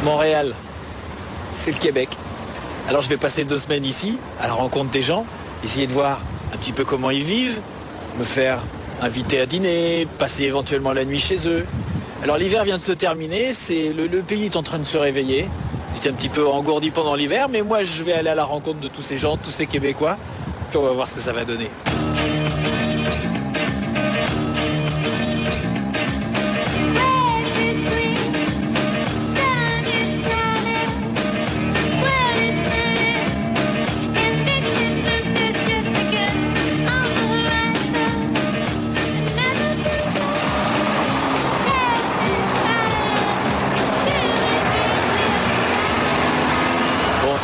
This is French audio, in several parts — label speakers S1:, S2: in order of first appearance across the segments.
S1: Montréal, c'est le Québec. Alors je vais passer 2 semaines ici, à la rencontre des gens, essayer de voir un petit peu comment ils vivent, me faire inviter à dîner, passer éventuellement la nuit chez eux. Alors l'hiver vient de se terminer, le pays est en train de se réveiller. J'étais un petit peu engourdi pendant l'hiver, mais moi je vais aller à la rencontre de tous ces gens, tous ces Québécois, puis on va voir ce que ça va donner.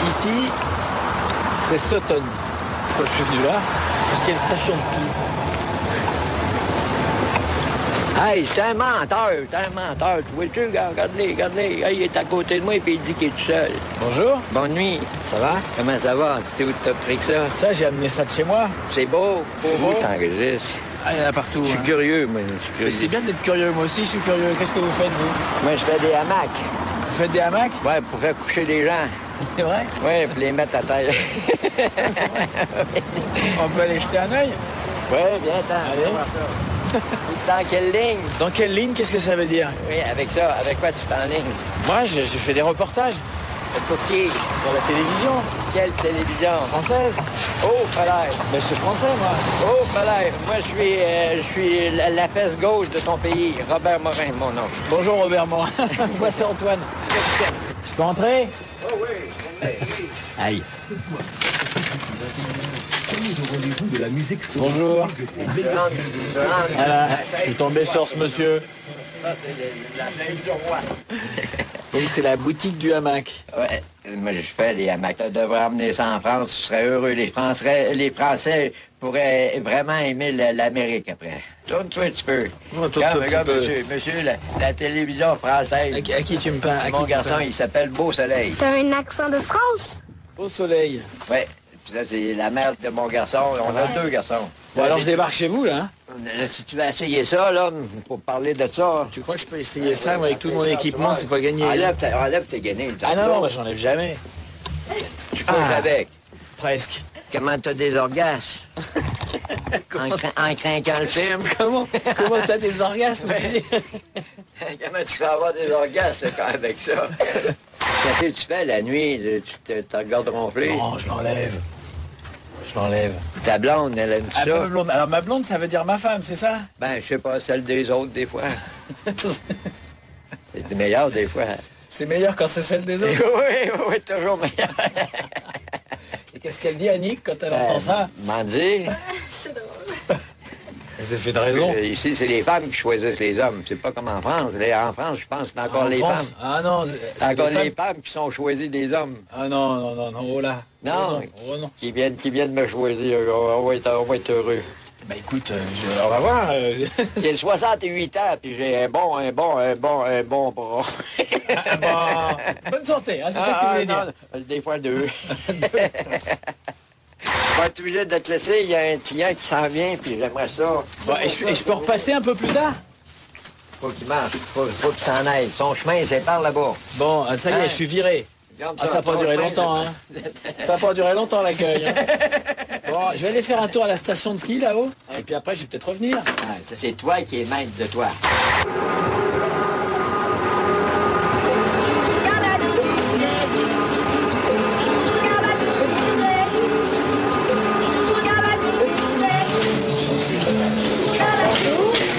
S1: Ici, c'est Sutton. Pourquoi je suis venu là? Parce qu'il y a une station de ski.
S2: Hey, c'est un menteur, Tu vois-tu, regarde-les. Hey, il est à côté de moi et il dit qu'il est tout seul.
S1: Bonjour.
S2: Bonne nuit.
S1: Ça va?
S2: Comment ça va? Tu sais où t'as pris que ça?
S1: Ça, j'ai amené ça de chez moi.
S2: C'est beau.
S1: C'est beau.
S2: T'enregistres.
S1: Ah, il y en a partout.
S2: Je suis curieux, moi.
S1: Mais c'est bien d'être curieux. Moi aussi, je suis curieux. Qu'est-ce que vous faites, vous?
S2: Moi, je fais des hamacs.
S1: Vous faites des hamacs?
S2: Ouais, pour faire coucher les gens.
S1: C'est vrai?
S2: Ouais, pour les mettre à terre.
S1: On peut aller jeter un œil?
S2: Ouais, viens-t'en.
S1: Allez.
S2: Dans quelle ligne?
S1: Dans quelle ligne? Qu'est-ce que ça veut dire?
S2: Oui, avec ça. Avec quoi tu es en ligne?
S1: Moi, j'ai fait des reportages
S2: Pour qui?
S1: pour la télévision
S2: Quelle télévision?
S1: française.
S2: Oh, palais.
S1: Mais je suis français, moi.
S2: Oh, palais. Moi, je suis la fesse gauche de ton pays. Robert Morin, mon nom.
S1: Bonjour, Robert Morin. Moi, c'est Antoine. Je peux entrer?
S2: Oh oui.
S1: Aïe. Bonjour. Voilà, je suis tombé sur ce monsieur. Donc c'est la boutique du hamac.
S2: Ouais, moi je fais les hamacs. Tu devrais emmener ça en France, tu serais heureux. Les Français pourraient vraiment aimer l'Amérique après. Tourne-toi un petit peu. Regarde, monsieur, la télévision française.
S1: À qui tu me parles?
S2: Mon garçon, il s'appelle Beau Soleil.
S3: T'as un accent de France?
S1: Au soleil.
S2: Ouais, puis ça c'est la mère de mon garçon. On a 2 garçons.
S1: Bon, alors je débarque chez vous, là.
S2: Si tu vas essayer ça, là, pour parler de ça.
S1: Tu crois que je peux essayer ça, moi, avec tout mon équipement, c'est pas gagné.
S2: Enlève tes guenilles.
S1: Ah non, moi j'enlève jamais.
S2: Tu couches avec.
S1: Presque.
S2: Comment t'as des orgasmes? En craquant le film?
S1: Comment t'as des orgasmes?
S2: Comment tu vas avoir des orgasmes avec ça? Qu'est-ce que tu fais la nuit? Tu te regardes ronfler?
S1: Non, je l'enlève. Je l'enlève.
S2: Ta blonde, elle aime
S1: Ah,
S2: ça?
S1: ma blonde. Alors ma blonde, ça veut dire ma femme, c'est ça?
S2: Ben, je sais pas, celle des autres, des fois. C'est meilleur, des fois.
S1: C'est meilleur quand c'est celle des autres.
S2: Oui, toujours meilleur.
S1: Et qu'est-ce qu'elle dit, Annick, quand elle entend ça?
S2: M'en dit.
S3: C'est drôle.
S1: Elle s'est fait de raison.
S2: Ici, c'est les femmes qui choisissent les hommes. C'est pas comme en France. En France, je pense que c'est encore
S1: En
S2: les
S1: France?
S2: femmes.
S1: Ah non.
S2: C'est encore les femmes qui sont choisies des hommes.
S1: Ah non, oh là.
S2: Non,
S1: Oh non.
S2: qui viennent me choisir. On va être heureux.
S1: Bah écoute, on va voir.
S2: J'ai 68 ans, puis j'ai un bon bras.
S1: Bon, bonne santé, hein, c'est ça que tu voulais dire.
S2: Des fois 2. Je vais être obligé de te laisser, il y a un client qui s'en vient, puis j'aimerais ça.
S1: Bon, et je peux repasser un peu plus tard?
S2: Faut qu'il marche, faut qu'il s'en aille. Son chemin, c'est par là-bas.
S1: Bon, ça y est, je suis viré.
S2: Regarde
S1: Ah, ça n'a pas duré longtemps, hein. Ça n'a pas duré longtemps, l'accueil. Hein. Bon, je vais aller faire un tour à la station de ski, là-haut. Et puis après, je vais peut-être revenir.
S2: Ah, c'est toi qui es maître de toi.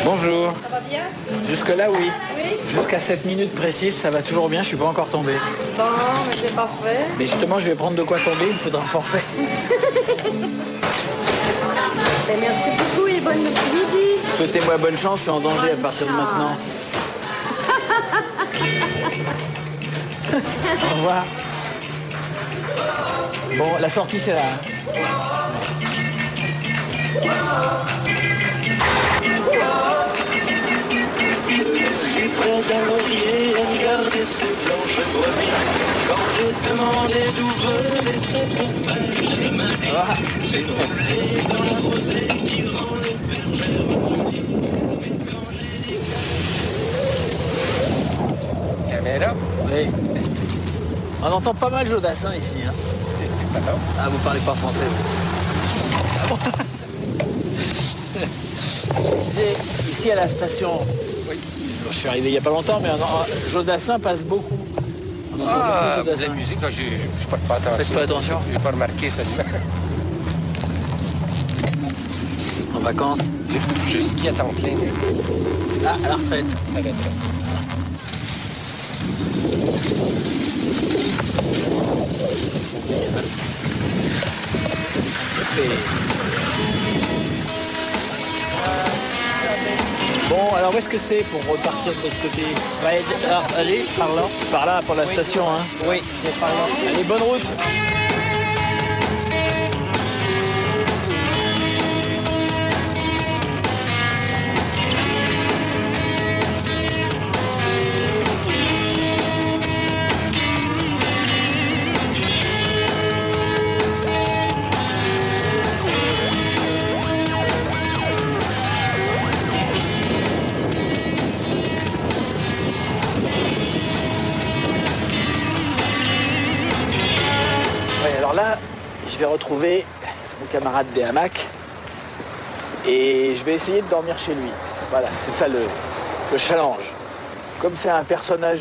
S1: Bonjour.
S3: Ça va bien?
S1: Jusque-là, oui.
S3: Oui?
S1: Jusqu'à 7 minutes précises, ça va toujours bien, je suis pas encore tombé.
S3: Bon, mais c'est parfait.
S1: Mais justement, je vais prendre de quoi tomber, il me faudra un forfait.
S3: Ben, merci beaucoup et bon après-midi.
S1: Souhaitez-moi bonne chance, je suis en danger à partir de maintenant. Au revoir. Bon, la sortie, c'est là.
S2: Caméra?
S1: Oui. On entend pas mal Jodassin ici. Hein.
S4: Pardon?
S1: Ah, vous parlez pas français. Ici à la station, oui. Je suis arrivé il n'y a pas longtemps, mais Jodassin passe beaucoup. On entend beaucoup Jodassin.
S4: La musique, là, je porte pas attention.
S1: Faites pas attention.
S4: Je n'ai pas remarqué ça.
S1: En vacances.
S4: Je skie à temps plein.
S1: Ah, à la retraite.
S4: À la retraite.
S1: Bon, alors où est-ce que c'est pour repartir de l'autre côté? Ouais, alors, allez, par là. Par là, pour la station, hein?
S4: Oui, c'est par là.
S1: Allez, bonne route. Alors là, je vais retrouver mon camarade des hamacs et je vais essayer de dormir chez lui. Voilà, c'est ça le challenge. Comme c'est un personnage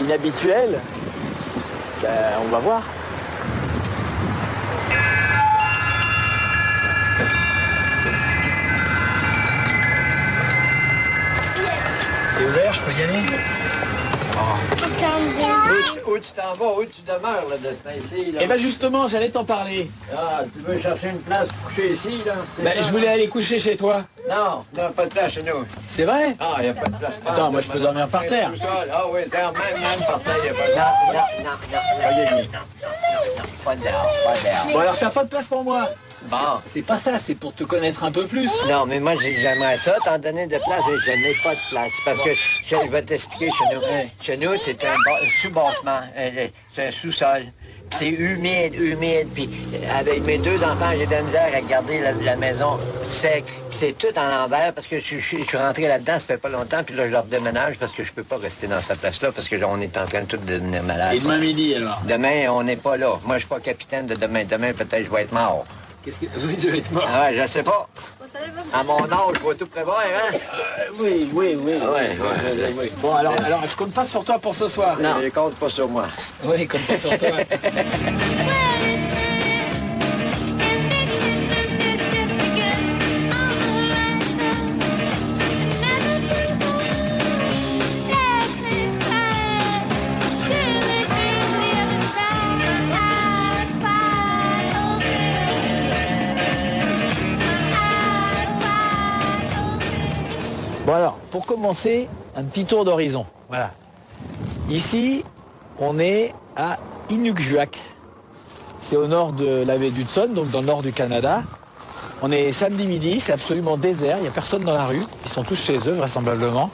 S1: inhabituel, ben, on va voir. C'est ouvert, je peux y aller?
S2: Où tu t'en vas, où tu demeures, là, de ce temps-ci, là?
S1: Eh bien justement, j'allais t'en parler.
S2: Ah, tu veux chercher une place pour coucher ici, là?
S1: Ben, je voulais aller coucher chez toi.
S2: Non, il n'y a pas de place chez nous.
S1: C'est vrai?
S2: Ah, il n'y a pas de place.
S1: Attends, moi je peux dormir par terre.
S2: Ah oui, même par terre, il n'y a pas de place. Non. Pas dehors, pas dehors.
S1: Bon alors t'as pas de place pour moi.
S2: Bon.
S1: C'est pas ça, c'est pour te connaître un peu plus.
S2: Non, mais moi, j'aimerais ça, t'en donner de place, et je n'ai pas de place. Parce que, je vais t'expliquer chez nous. Chez nous, c'est un sous-bassement, c'est un sous-sol. C'est humide, puis avec mes deux enfants, j'ai de la misère à garder la maison sec. Puis c'est tout en l'envers, parce que je suis rentré là-dedans, ça fait pas longtemps, puis là, je leur déménage, parce que je peux pas rester dans cette place-là, parce que on est en train de tout devenir malade.
S1: Et demain midi, alors?
S2: Demain, on n'est pas là. Moi, je suis pas capitaine de demain. Demain, peut-être, je vais être mort.
S1: Qu'est-ce que... Oui, tu vas être mort.
S2: Ah ouais, je sais pas. À mon âge, je vais tout prévoir, hein?
S1: Oui.
S2: Ouais.
S1: Bon, alors, je compte pas sur toi pour ce soir.
S2: Non, je compte pas sur moi.
S1: Oui, compte pas sur toi. Bon alors, pour commencer, un petit tour d'horizon. Voilà. Ici, on est à Inukjuak. C'est au nord de la baie d'Hudson, donc dans le nord du Canada. On est samedi midi, c'est absolument désert, il n'y a personne dans la rue. Ils sont tous chez eux, vraisemblablement.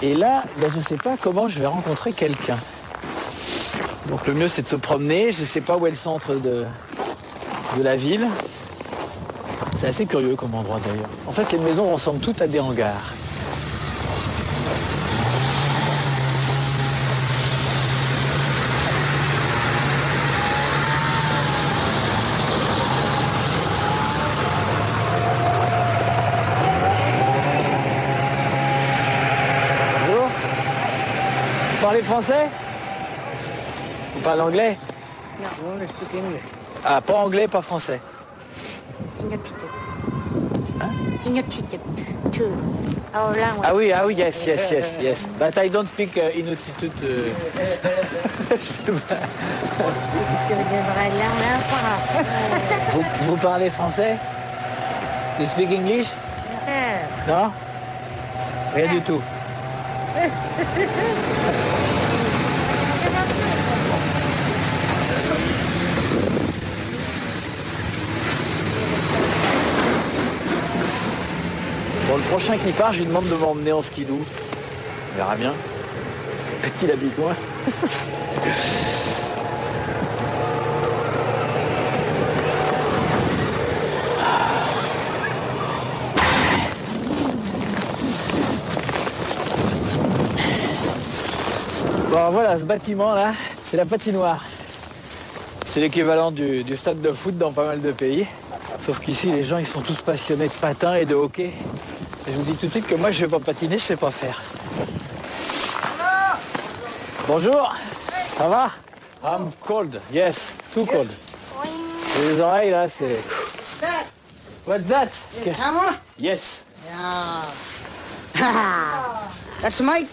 S1: Et là, ben, je ne sais pas comment je vais rencontrer quelqu'un. Donc le mieux, c'est de se promener. Je ne sais pas où est le centre de la ville. C'est assez curieux comme endroit d'ailleurs. En fait, les maisons ressemblent toutes à des hangars. Bonjour. Vous parlez français? Vous parlez anglais?
S5: No, we speak English.
S1: Ah, pas anglais, pas français.
S5: Inuktitut. Inuktitut. Two. Our language.
S1: Ah oui, yes. But I don't speak Inuktitut.
S5: Tu devrais l'apprendre.
S1: Vous parlez français? You speak English? Non? Rien du tout. Bon, le prochain qui part, je lui demande de m'emmener en skidoo. On verra bien. Peut-être qu'il habite loin. Bon voilà, ce bâtiment là, c'est la patinoire. C'est l'équivalent du stade de foot dans pas mal de pays. Sauf qu'ici, les gens, ils sont tous passionnés de patin et de hockey. Et je vous dis tout de suite que moi, je ne vais pas patiner, je ne sais pas faire. Bonjour, ça va? I'm cold, yes, too cold. Les oreilles, là, c'est... What's that?
S6: Camera?
S1: Yes.
S6: Yeah. That's Mike.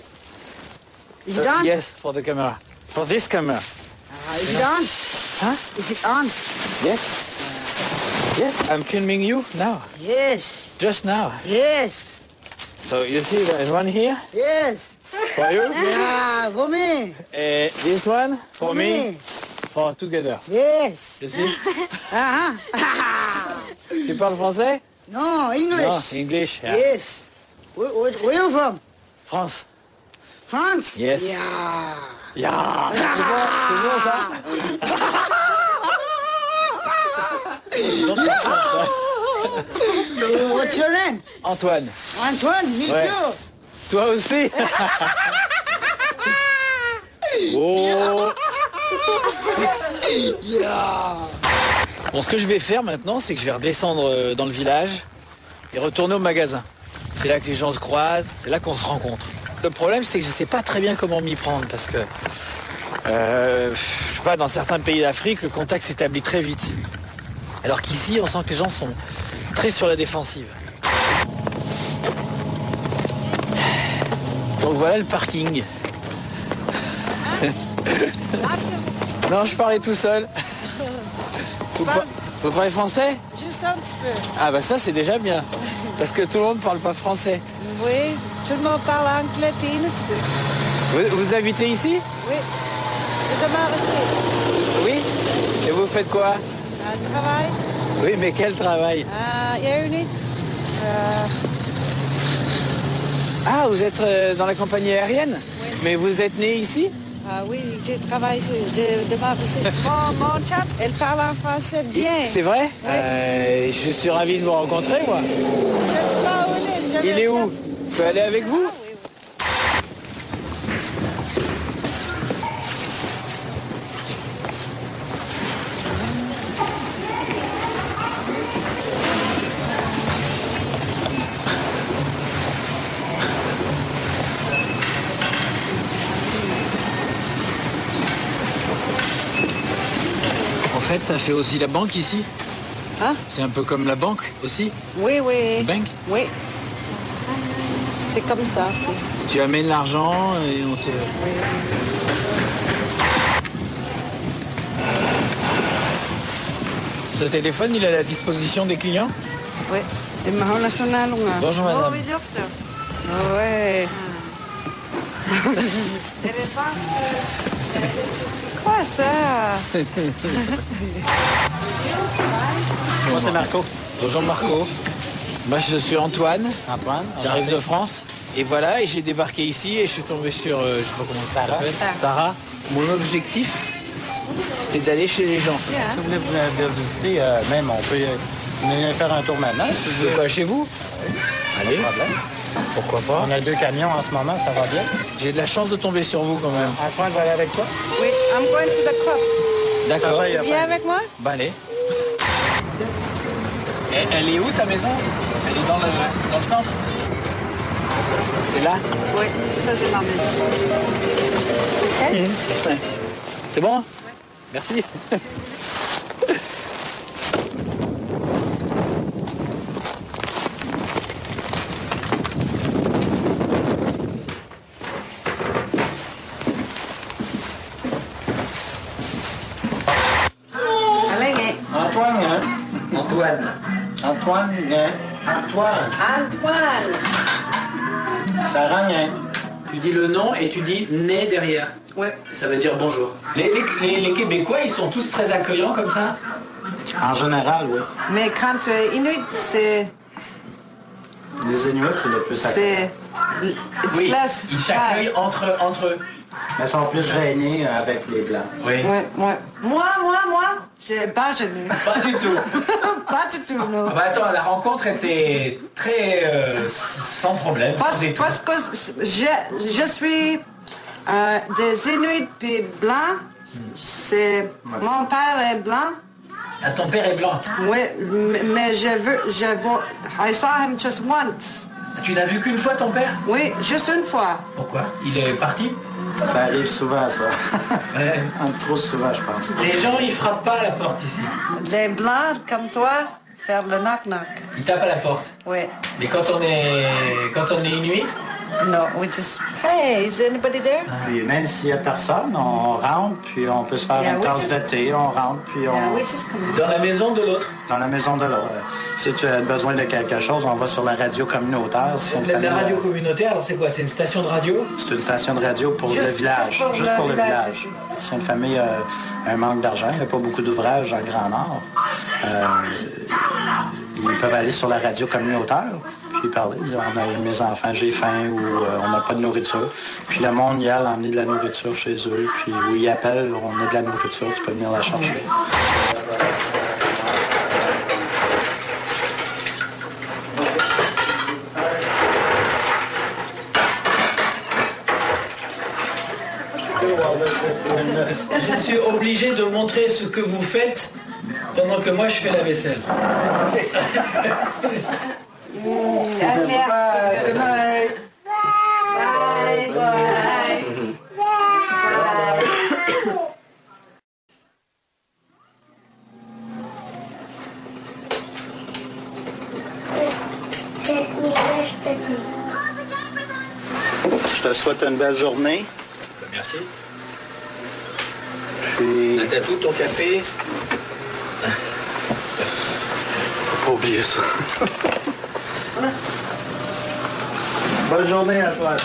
S6: Is it on?
S1: Yes, for the camera. For this camera.
S6: Is it on?
S1: Huh?
S6: Is it on?
S1: Yes. Yes, I'm filming you now.
S6: Yes.
S1: Just now.
S6: Yes.
S1: So you see there's one here
S6: Yes.
S1: for you.
S6: Yeah, for me.
S1: This one for me.
S6: Me.
S1: For together.
S6: Yes.
S1: You see?
S6: Uh-huh.
S1: Tu parles français?
S6: No, English.
S1: No, English. Yeah.
S6: Yes. Where you from?
S1: France.
S6: France?
S1: Yes.
S6: Yeah.
S1: Yeah. C'est bon ça?
S6: What's your name?
S1: Antoine.
S6: Antoine, me
S1: Ouais.
S6: too.
S1: Toi aussi? Oh. Bon, ce que je vais faire maintenant, c'est que je vais redescendre dans le village et retourner au magasin. C'est là que les gens se croisent, c'est là qu'on se rencontre. Le problème, c'est que je ne sais pas très bien comment m'y prendre parce que, je sais pas, dans certains pays d'Afrique, le contact s'établit très vite. Alors qu'ici, on sent que les gens sont très sur la défensive. Donc voilà le parking. Non, je parlais tout seul. Vous parlez français?
S7: Juste un petit peu.
S1: Ah bah ça c'est déjà bien. Parce que tout le monde ne parle pas français.
S7: Oui, tout le monde parle anglais puis nous tout.
S1: Vous habitez ici?
S7: Oui. Je demeure ici.
S1: Oui. Et vous faites quoi?
S7: Un travail.
S1: Oui, mais quel travail?
S7: Aéronautique.
S1: Ah, vous êtes dans la compagnie aérienne?
S7: Oui.
S1: Mais vous êtes né ici?
S7: Oui, je travaille ici. Je demeure ici. Mon chat, elle parle en français bien.
S1: C'est vrai?
S7: Oui.
S1: Je suis ravi de vous rencontrer, moi.
S7: Je sais pas où il est.
S1: Il est où? Je peux aller avec vous? En fait, ça fait aussi la banque ici.
S7: Hein?
S1: C'est un peu comme la banque aussi.
S7: Oui, oui.
S1: Bank?
S7: Oui. C'est comme ça.
S1: Tu amènes l'argent et on te... Ce téléphone, il est à la disposition des clients?
S7: Oui. Et Mahon National, on a.
S1: Bonjour madame.
S7: Ouais. C'est quoi ça?
S1: Moi c'est Marco. Bonjour Marco. Moi je suis Antoine.
S8: Antoine.
S1: J'arrive de France. Et voilà, et j'ai débarqué ici et je suis tombé sur, je sais pas comment ça s'appelle.
S7: Sarah.
S1: Mon objectif, c'est d'aller chez les gens.
S8: Si vous voulez visiter, même on peut venir faire un tour maintenant. Si vous
S1: Je
S8: voulez.
S1: vais pas chez vous? Allez.
S8: Pas de problème.
S1: Pourquoi pas?
S8: On a 2 camions en ce moment, ça va bien.
S1: J'ai de la chance de tomber sur vous quand même.
S8: Antoine va aller avec toi.
S7: Oui, I'm going to the club.
S1: D'accord.
S7: Tu viens avec moi?
S1: Bah allez. Et elle est où ta maison? Elle est dans le centre? C'est là?
S7: Oui, ça c'est ma maison.
S1: C'est bon? Merci.
S7: Antoine.
S1: Sarah Nien. Tu dis le nom et tu dis né derrière.
S7: Ouais.
S1: Ça veut dire bonjour. Les Québécois, ils sont tous très accueillants comme ça?
S8: En général, oui.
S7: Mais quand tu es Inuit, c'est...
S8: Les Inuits, c'est le plus accueillant.
S7: C'est...
S1: Oui, ils s'accueillent entre eux.
S8: Mais ils sont plus gênés avec les Blancs.
S1: Oui.
S7: Ouais. Moi, j'ai pas gêné.
S1: Pas du tout.
S7: Pas du tout, non.
S1: Ah bah attends, la rencontre était très sans problème.
S7: Parce que je suis Des Inuits puis blancs. C'est... Mon père est blanc.
S1: Ah, ton père est blanc.
S7: Oui, mais je vois... I saw him just once.
S1: Tu l'as vu qu'une fois, ton père?
S7: Oui, juste une fois.
S1: Pourquoi? Il est parti?
S8: Ça arrive souvent, ça.
S1: Ouais.
S8: Trop souvent, je pense.
S1: Les gens, ils frappent pas à la porte ici.
S7: Les blancs, comme toi, faire le knock-knock.
S1: Ils tapent à la porte.
S7: Oui.
S1: Mais quand on est inuit,
S7: No, we just... Hey, is anybody there?
S8: Puis même s'il n'y a personne, on rentre, puis on peut se faire
S7: Yeah,
S8: une
S7: we
S8: tasse
S7: just-
S8: de thé, on rentre, puis on...
S7: Yeah, we just come in.
S1: dans la maison de l'autre.
S8: Dans la maison de l'autre. Si tu as besoin de quelque chose, on va sur la radio communautaire. Si on
S1: La radio communautaire, alors c'est quoi? C'est une station de radio?
S8: C'est une station de radio pour
S7: Juste-
S8: le village.
S7: juste pour le
S8: le
S7: village,
S8: village. Si une famille a un manque d'argent, il n'y a pas beaucoup d'ouvrages dans le Grand Nord, ils peuvent aller sur la radio communautaire puis parler. On a mes enfants, j'ai faim ou on n'a pas de nourriture. Puis le monde y a emmener de la nourriture chez eux. Puis où ils appellent, on a de la nourriture, tu peux venir la chercher.
S1: Je suis obligé de montrer ce que vous faites pendant que moi je fais la vaisselle.
S8: Good night. Je te souhaite une belle journée.
S1: Merci.
S8: Puis,
S1: T'as tout ton café?
S8: faut pas oublier ça. Bonne journée à toi.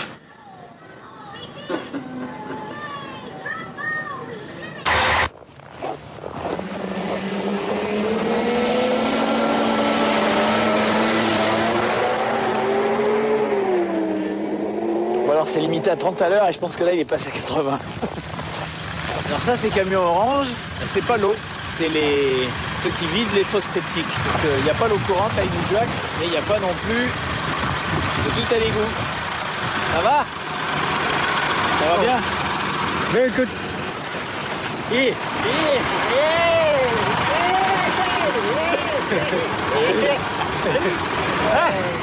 S1: Bon alors c'est limité à 30 à l'heure et je pense que là il est passé à 80. Alors ça c'est camion orange, c'est pas l'eau, c'est ceux qui vident les fosses septiques. Parce qu'il n'y a pas l'eau courante à Inujak, mais il n'y a pas non plus de tout à l'égout. Ça va? Ça va bien?
S8: Very good.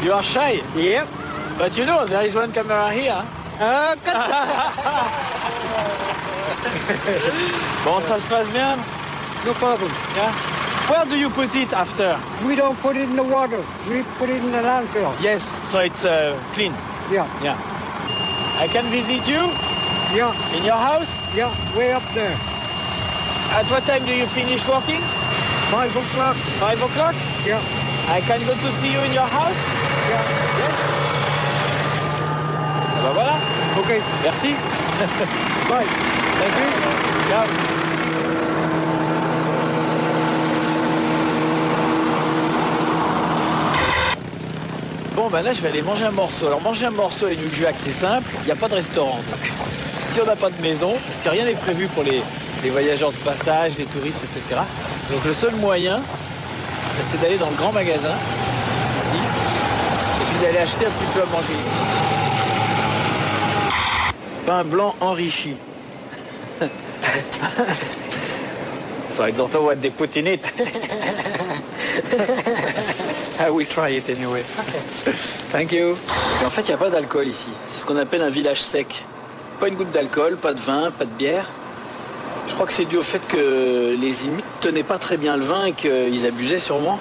S1: You are shy?
S8: Yep.
S1: But you know, there is one camera here. Bon, ça se passe bien?
S9: No problem.
S1: Yeah? Where do you put it after?
S9: We don't put it in the water. We put it in the landfill.
S1: Yes, so it's clean.
S9: Yeah,
S1: Yeah. I can visit you
S9: yeah,
S1: in your house?
S9: yeah, way up there.
S1: At what time do you finish working?
S9: 5 o'clock.
S1: 5 o'clock?
S9: Yeah,
S1: I can go to see you in your house?
S9: yeah.
S1: Yes? Ben voilà.
S9: Okay,
S1: Merci.
S9: bye.
S1: Thank you. Ciao. Bon, ben là, je vais aller manger un morceau. Alors, manger un morceau à Inujak, c'est simple. Il n'y a pas de restaurant. Donc, si on n'a pas de maison, parce que rien n'est prévu pour les voyageurs de passage, les touristes, etc. Donc, le seul moyen, c'est d'aller dans le grand magasin, ici, et puis d'aller acheter un petit peu à manger. Pain blanc enrichi. So I don't know what they put in it. I will try it anyway. Thank you. Et en fait, il n'y a pas d'alcool ici. C'est ce qu'on appelle un village sec. Pas une goutte d'alcool, pas de vin, pas de bière. Je crois que c'est dû au fait que les Inuits tenaient pas très bien le vin et qu'ils abusaient sûrement.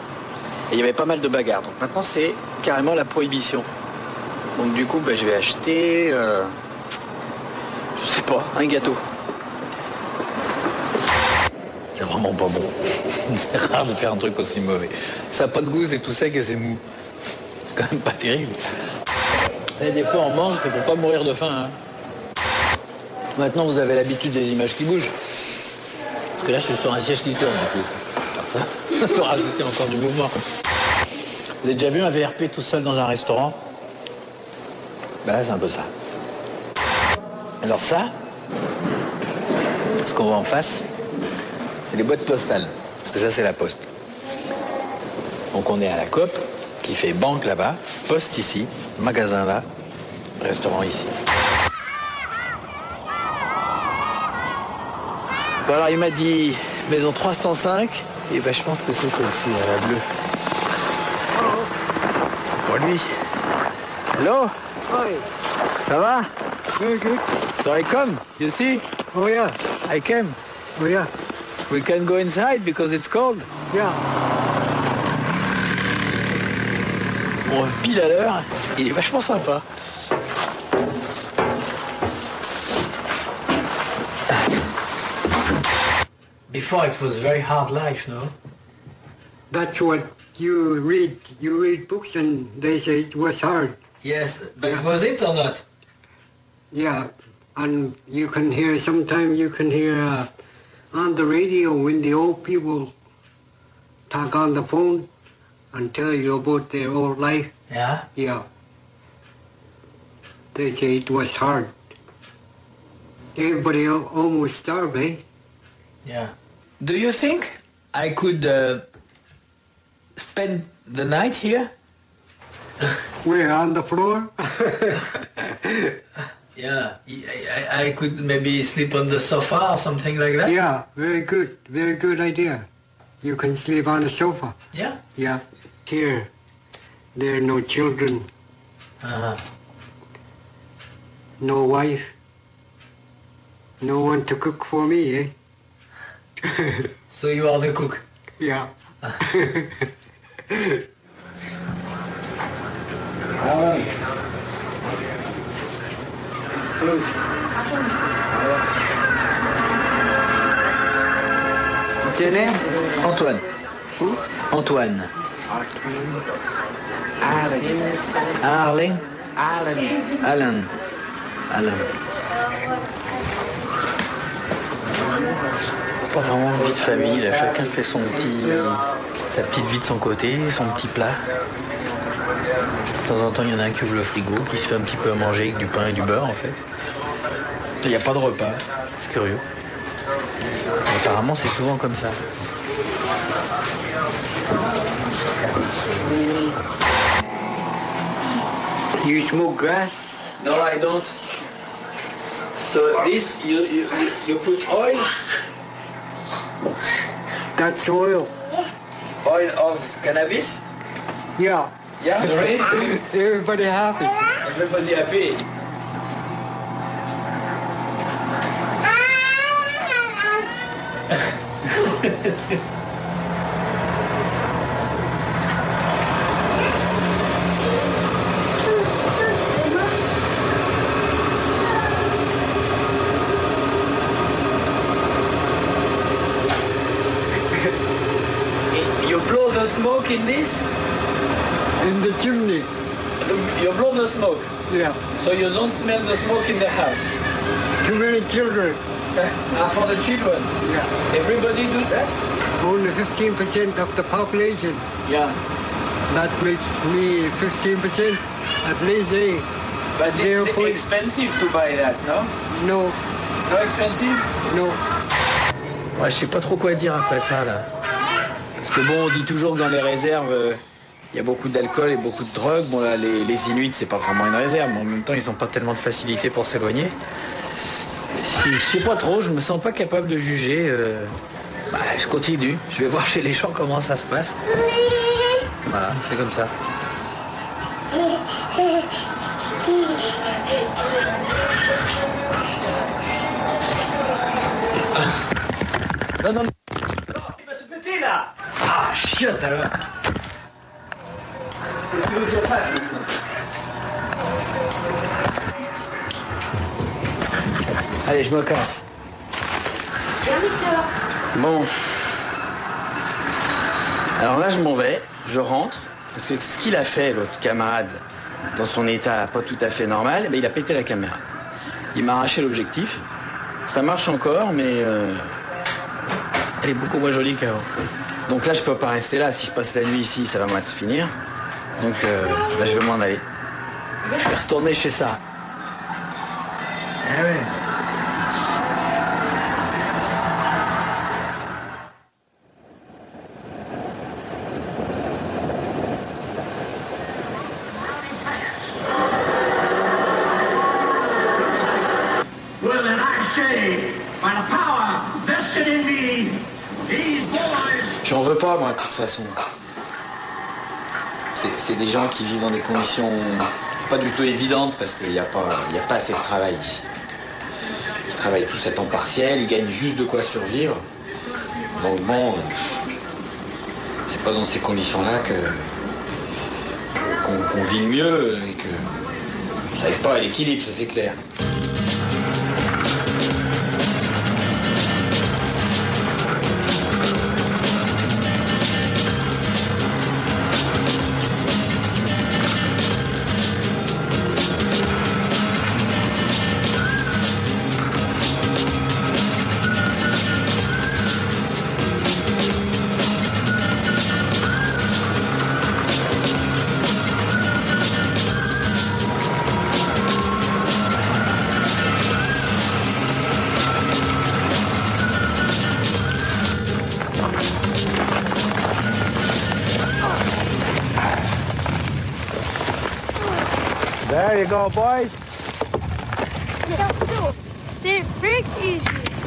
S1: Et il y avait pas mal de bagarres. Donc maintenant, c'est carrément la prohibition. Donc du coup, ben, je vais acheter... je sais pas, un gâteau. C'est vraiment pas bon. C'est rare de faire un truc aussi mauvais. Ça n'a pas de goût, c'est tout sec et c'est mou. C'est quand même pas terrible. Et des fois, on mange, c'est pour pas mourir de faim. Hein. Maintenant, vous avez l'habitude des images qui bougent. Parce que là, je suis sur un siège qui tourne en plus. Alors ça, ça peut rajouter encore du mouvement. Vous avez déjà vu un VRP tout seul dans un restaurant? Ben là, c'est un peu ça. Alors ça, ce qu'on voit en face, c'est les boîtes postales. Parce que ça, c'est la poste. Donc on est à la COP, qui fait banque là-bas, poste ici, magasin là, restaurant ici. Bon alors il m'a dit maison 305, et ben je pense que c'est celle-ci, la bleue. C'est pour lui. Hello?
S9: Hi.
S1: Ça va?
S9: Very good.
S1: So I come, you see?
S9: Oh, yeah.
S1: I came.
S9: Oh, yeah.
S1: We can go inside because it's cold.
S9: Yeah.
S1: On pile à l'heure, il est vachement sympa. Before it was very hard life, no?
S9: That's what you read. You read books and they say it was hard.
S1: Yes, but was it or not?
S9: Yeah. And you can hear, sometimes you can hear on the radio when the old people talk on the phone and tell you about their old life.
S1: Yeah?
S9: Yeah. They say it was hard. Everybody almost starved, eh?
S1: Yeah. Do you think I could spend the night here?
S9: We're on the floor.
S1: Yeah, I could maybe sleep on the sofa or something like that?
S9: Yeah, very good idea. You can sleep on the sofa.
S1: Yeah?
S9: Yeah. Here, there are no children,
S1: Uh-huh.
S9: no wife, no one to cook for me, eh?
S1: So you are the cook?
S9: Yeah.
S1: What's your name? Antoine. Who? Antoine. Arling. Alan. Pas vraiment une vie de famille, là. Chacun fait sa petite vie de son côté, son petit plat. De temps en temps, il y en a un qui ouvre le frigo, qui se fait un petit peu à manger avec du pain et du beurre, en fait. Il n'y a pas de repas, c'est curieux. Mais apparemment, c'est souvent comme ça.
S9: You smoke grass?
S1: No, I don't. So this, you put oil?
S9: That's oil.
S1: Oil of cannabis?
S9: Yeah.
S1: Yeah, sorry.
S9: Everybody happy.
S1: Everybody happy. You blow the smoke in this?
S9: In the chimney.
S1: You blow the smoke,
S9: Yeah.
S1: so you don't smell the smoke in the house.
S9: Too many children.
S1: For the children.
S9: Yeah.
S1: Everybody do that?
S9: Only 15% of the population.
S1: Yeah.
S9: That makes me 15%. At least, eh?
S1: But it's
S9: Therefore-
S1: expensive to buy that, no?
S9: No,
S1: No expensive?
S9: no.
S1: Ouais, je sais pas trop quoi dire après ça, là. Parce que bon, on dit toujours que dans les réserves, il y a beaucoup d'alcool et beaucoup de drogue. Bon, là, les Inuits, c'est pas vraiment une réserve, mais en même temps, ils ont pas tellement de facilité pour s'éloigner. Je sais pas trop, je me sens pas capable de juger. Je continue, je vais voir chez les gens comment ça se passe. Voilà, c'est comme ça. Non, non, non, tu vas te péter là. Ah, chiotte alors. Qu'est-ce que tu veux que je fasse maintenant? Allez, je me casse. Bon. Alors là, je m'en vais, je rentre, parce que ce qu'il a fait, l'autre camarade, dans son état pas tout à fait normal, il a pété la caméra. Il m'a arraché l'objectif. Ça marche encore, mais elle est beaucoup moins jolie qu'avant. Donc là, je peux pas rester là. Si je passe la nuit ici, ça va mal se finir. Donc je vais m'en aller. Je vais retourner chez ça. Eh ouais.
S10: Well, then I say, by the power vested J'en veux pas, moi, de toute façon. C'est des gens qui vivent dans des conditions pas du tout évidentes parce qu'il n'y a pas assez de travail ici. Ils travaillent tous à temps partiel, ils gagnent juste de quoi survivre. Donc bon, c'est pas dans ces conditions-là qu'on vit mieux et que ça n'aide pas à l'équilibre, ça c'est clair.
S8: There you go, boys.
S3: They're very easy.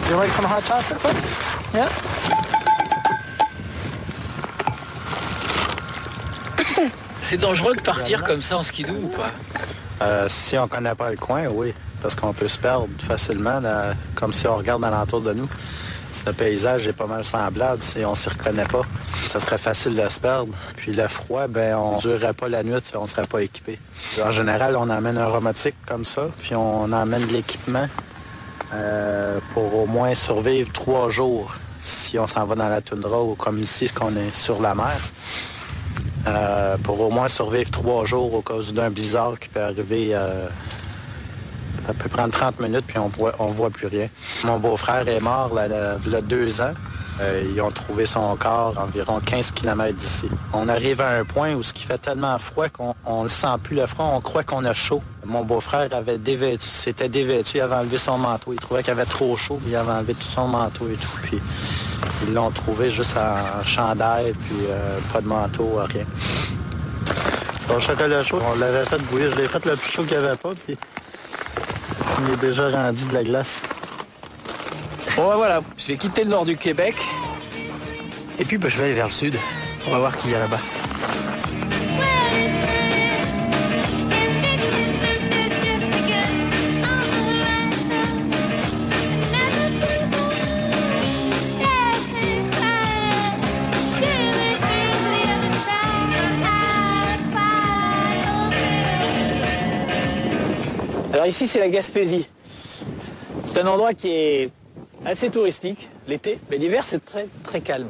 S8: You like some hot chocolate, son? Yeah?
S1: C'est dangereux de partir comme ça en skidoo ou pas?
S8: Si on connaît pas le coin, oui. Parce qu'on peut se perdre facilement, comme si on regarde alentour de nous. Le paysage est pas mal semblable si on s'y reconnaît pas. Ça serait facile de se perdre. Puis le froid, on ne durerait pas la nuit si on ne serait pas équipé. En général, on emmène un robotique comme ça, puis on emmène de l'équipement pour au moins survivre 3 jours si on s'en va dans la toundra ou comme ici, qu'on est sur la mer. Pour au moins survivre 3 jours au cas d'un blizzard qui peut arriver. Ça peut prendre 30 minutes, puis on voit plus rien. Mon beau-frère est mort il y a 2 ans. Ils ont trouvé son corps environ 15 km d'ici. On arrive à un point où ce qui fait tellement froid qu'on ne sent plus le froid, on croit qu'on a chaud. Mon beau-frère s'était dévêtu, il avait enlevé son manteau. Il trouvait qu'il avait trop chaud, il avait enlevé tout son manteau et tout. Puis ils l'ont trouvé juste en chandail, puis pas de manteau, rien. Son chocolat chaud, on l'avait fait bouillir. Je l'ai fait le plus chaud qu'il n'y avait pas, puis il est déjà rendu de la glace.
S1: Bon voilà, je vais quitter le nord du Québec et puis je vais aller vers le sud. On va voir qu'il y a là-bas. Alors ici c'est la Gaspésie. C'est un endroit qui est assez touristique l'été, mais l'hiver c'est très très calme.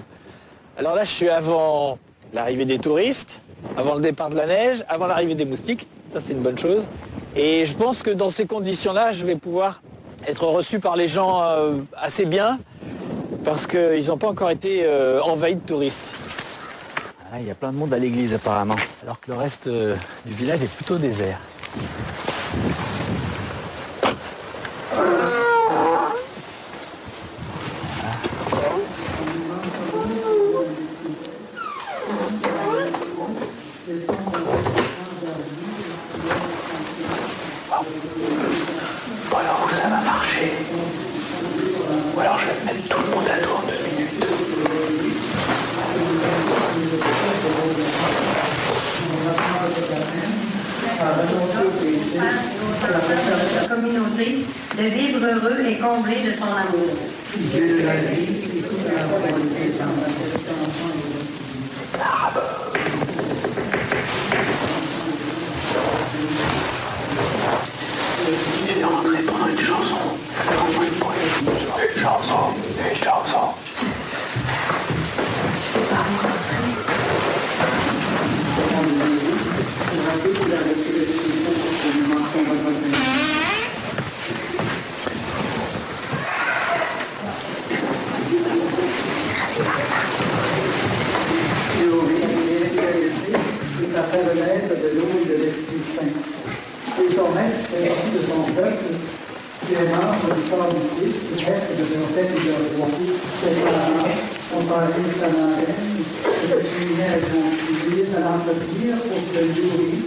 S1: Alors là je suis avant l'arrivée des touristes, avant le départ de la neige, avant l'arrivée des moustiques, ça c'est une bonne chose. Et je pense que dans ces conditions-là, je vais pouvoir être reçu par les gens assez bien, parce qu'ils n'ont pas encore été envahis de touristes. Ah, il y a plein de monde à l'église apparemment, alors que le reste du village est plutôt désert.
S11: La communauté de vivre heureux et comblé de son amour. Dieu de la vie,
S12: Je vais rentrer pendant une chanson. Une chanson.
S13: La faire naître de l'eau et de l'Esprit Saint. Désormais, fait partie de son peuple, qui est membre du corps du Christ, maître de leur tête et de leur roi. Ses parents sont parlés sa marraine, et depuis elles ont utilisé à l'entretenir pour que le nourrir.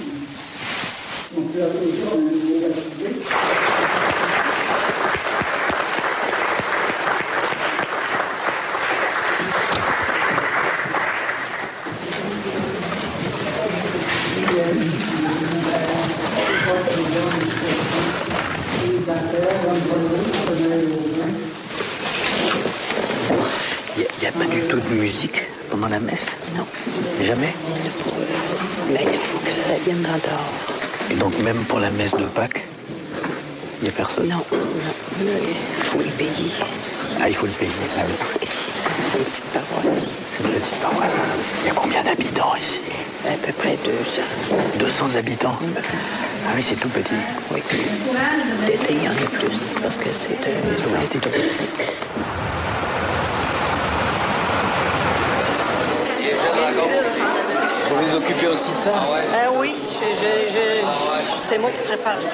S13: On peut applaudir un nouveau baptisé.
S14: musique pendant la messe?
S5: Non.
S14: Jamais?
S5: Mais il faut que ça vienne en dehors.
S14: Et donc même pour la messe de Pâques, il n'y a personne?
S5: Non, il faut le payer.
S14: Ah, il faut le payer. Ah oui.
S5: C'est une petite paroisse.
S14: C'est une petite paroisse. Il y a combien d'habitants ici?
S5: À peu près 200.
S14: 200 habitants? Ah oui, c'est tout petit.
S5: Oui. L'été, il y en a plus parce que c'est
S14: touristique.
S1: Vous vous occupez aussi de ça?
S5: Oui, c'est moi qui prépare tout ça.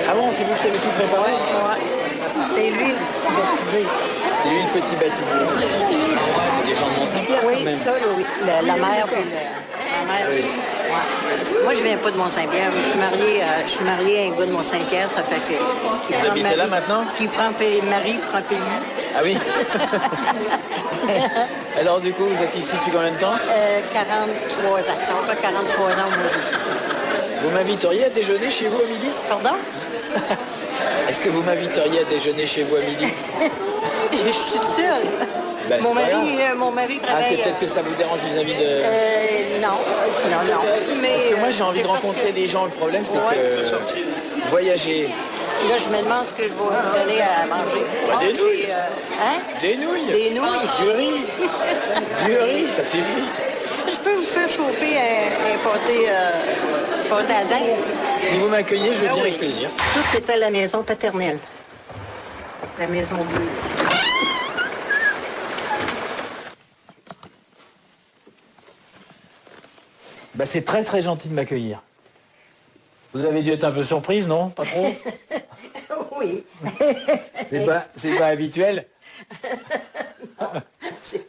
S1: Ah bon, c'est vous qui avez tout préparé?
S5: Ouais. C'est lui le petit baptisé.
S1: C'est lui le petit baptisé. C'est des gens de Mont-Saint-Pierre
S5: Oui,
S1: quand même.
S5: ça, oui. La mère puis la mère.
S1: Oui.
S5: Ouais. Moi, je viens pas de Mont-Saint-Pierre. Je suis mariée à un gars de Mont-Saint-Pierre. Ça fait que...
S1: Vous habitez là maintenant?
S5: Qui prend Marie, prend pays.
S1: Ah oui. Alors du coup, vous êtes ici depuis combien de temps?
S5: 43 ans. Ça va faire 43 ans aujourd'hui.
S1: Vous m'inviteriez à déjeuner chez vous à midi?
S5: Pardon?
S1: Est-ce que vous m'inviteriez à déjeuner chez vous à midi?
S5: Je suis toute seule.
S1: Ben,
S5: mon mari
S1: Ah,
S5: travaille...
S1: c'est peut-être que ça vous dérange vis-à-vis de...
S5: Non. Mais,
S1: parce que moi, j'ai envie de rencontrer des gens. Le problème, c'est que voyager...
S5: Là, je me demande ce que je vais vous donner à manger.
S1: Des nouilles.
S5: Hein?
S1: Des nouilles.
S5: Des nouilles.
S1: Du riz. Du riz, ça suffit.
S5: Je peux vous faire chauffer un pâté à dinde.
S1: Si vous m'accueillez, je viens avec plaisir.
S5: Ça, c'était la maison paternelle. La maison bleue.
S1: Bah, c'est très très gentil de m'accueillir. Vous avez dû être un peu surprise, non? Pas trop?
S5: Oui.
S1: C'est pas habituel?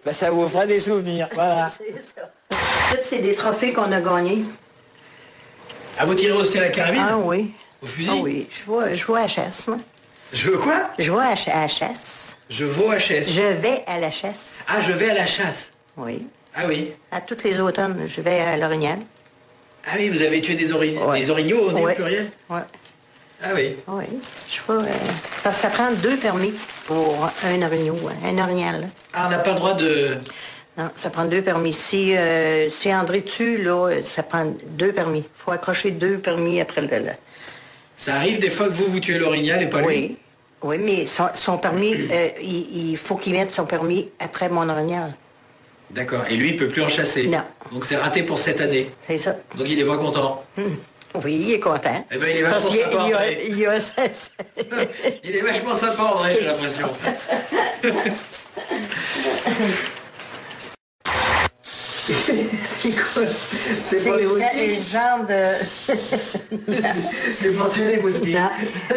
S1: Bah, ça vous fera des souvenirs, voilà.
S5: C'est ça. Ça, c'est des trophées qu'on a gagnés.
S1: Ah, vous tirez aussi à la carabine?
S5: Ah oui.
S1: Au fusil?
S5: Ah oui. Je vois à chasse, moi.
S1: Je veux quoi?
S5: Je vois à chasse.
S1: Je vaux à chasse.
S5: Je vais à la chasse.
S1: Ah, je vais à la chasse?
S5: Oui.
S1: Ah oui?
S5: À tous les automnes, je vais à l'Orignal.
S1: Ah oui, vous avez tué des orignaux au pluriel?
S5: Oui.
S1: Ah oui?
S5: Oui. Je vois, parce que ça prend 2 permis pour un orignal. Un orignal.
S1: Ah, on n'a pas le droit de...
S5: Non, ça prend 2 permis. Si André tue, là, ça prend 2 permis. Il faut accrocher 2 permis après le délai.
S1: Ça arrive des fois que vous tuez l'orignal et pas lui?
S5: Oui. Oui, mais son permis, il faut qu'il mette son permis après mon orignal.
S1: D'accord. Et lui, il ne peut plus en chasser?
S5: Non.
S1: Donc c'est raté pour cette année?
S5: C'est ça.
S1: Donc il est pas content?
S5: Oui, il est content.
S1: Eh bien, il est vachement sympa, André. Il est vachement sympa, André, j'ai l'impression.
S5: C'est quoi? C'est pas les moustiques? C'est genre de...
S1: C'est pour tuer les moustiques.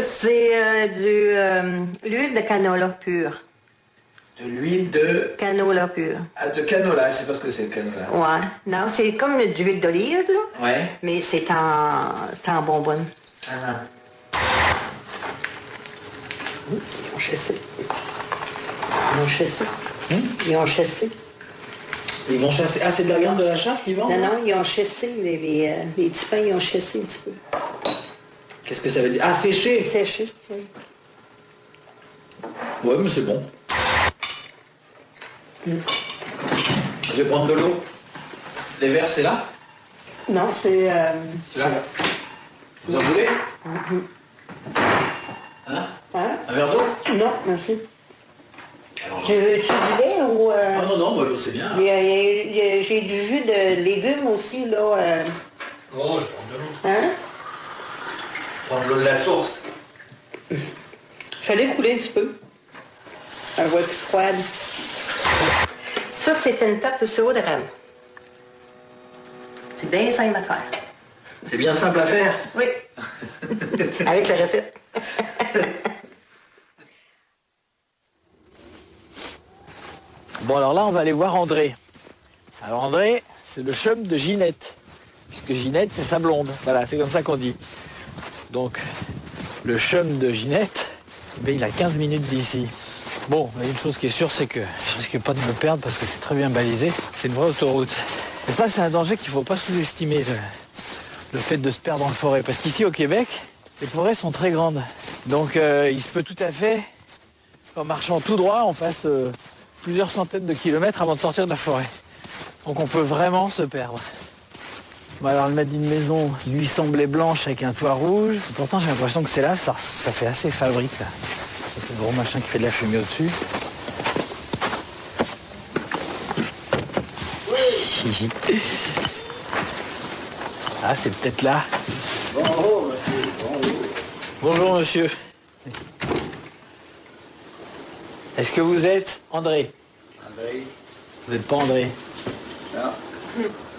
S5: C'est l'huile de canola pure.
S1: De l'huile de...
S5: Canola pure.
S1: Ah, de canola, je sais pas ce que c'est le canola.
S5: Ouais. Non, c'est comme de l'huile d'olive, là.
S1: Ouais.
S5: Mais c'est en bonbonne.
S1: Ah.
S5: Ils ont chassé. Ils ont chassé. Ils ont chassé.
S1: Ils vont chasser. Ah, c'est de la viande de la chasse qu'ils vendent?
S5: Non, ils ont chassé. Les petits pains, ils ont chassé un petit peu.
S1: Qu'est-ce que ça veut dire? Ah, séché?
S5: Séché, oui.
S1: Ouais, mais c'est bon. Je vais prendre de l'eau. Les verres, c'est là?
S5: Non, c'est...
S1: C'est là. Vous en voulez? Hein? Un verre d'eau?
S5: Non, merci. Tu veux du lait ou...
S1: Ah non, bah, l'eau, c'est bien.
S5: J'ai du jus de légumes aussi, là.
S1: Oh, je prends de l'eau.
S5: Hein?
S1: Je prends de l'eau de la source.
S5: Fallait couler un petit peu. Elle va être froide. Ça, c'est une tarte au sirop d'érable. C'est bien simple à faire.
S1: C'est bien simple à faire?
S5: Oui. Avec la recette.
S1: Bon, alors là, on va aller voir André. Alors André, c'est le chum de Ginette. Puisque Ginette, c'est sa blonde. Voilà, c'est comme ça qu'on dit. Donc, le chum de Ginette, ben, il a 15 minutes d'ici. Bon, une chose qui est sûre, c'est que je risque pas de me perdre parce que c'est très bien balisé. C'est une vraie autoroute. Et ça, c'est un danger qu'il ne faut pas sous-estimer, le fait de se perdre en forêt. Parce qu'ici, au Québec, les forêts sont très grandes. Donc, il se peut tout à fait, en marchant tout droit, on fasse plusieurs centaines de kilomètres avant de sortir de la forêt. Donc on peut vraiment se perdre. Bon, alors le maître d'une maison qui lui semblait blanche avec un toit rouge. Pourtant j'ai l'impression que c'est là, ça fait assez fabrique là. C'est le gros machin qui fait de la fumée au-dessus. Oui. Ah, c'est peut-être là.
S12: Bonjour, monsieur. Bonjour.
S1: Bonjour, monsieur. Est-ce que vous êtes André?
S12: André.
S1: Vous n'êtes pas André?
S12: Non.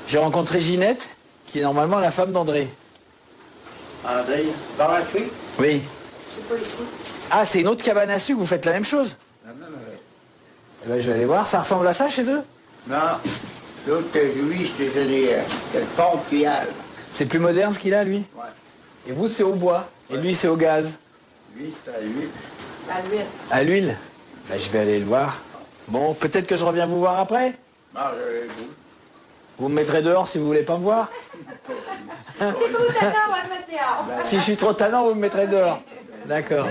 S1: J'ai rencontré Ginette, qui est normalement la femme d'André.
S12: André. Dans la suite?
S1: Oui.
S12: C'est pas ici.
S1: Ah, c'est une autre cabane à sucre, vous faites la même chose?
S12: La même avec.
S1: Eh ben, je vais aller voir, ça ressemble à ça chez eux?
S12: Non. L'autre, lui, c'était le pompe qu'il y a.
S1: C'est plus moderne ce qu'il a, lui?
S12: Ouais.
S1: Et vous, c'est au bois. Et lui, c'est au gaz.
S12: Lui, c'est à l'huile.
S5: À l'huile.
S1: À l'huile? Ben, je vais aller le voir. Bon, peut-être que je reviens vous voir après?
S12: Non,
S1: Vous me mettrez dehors si vous voulez pas me voir?
S5: T'es trop tannant, on va te mettre dehors.
S1: Si je suis trop tannant, vous me mettrez dehors. D'accord.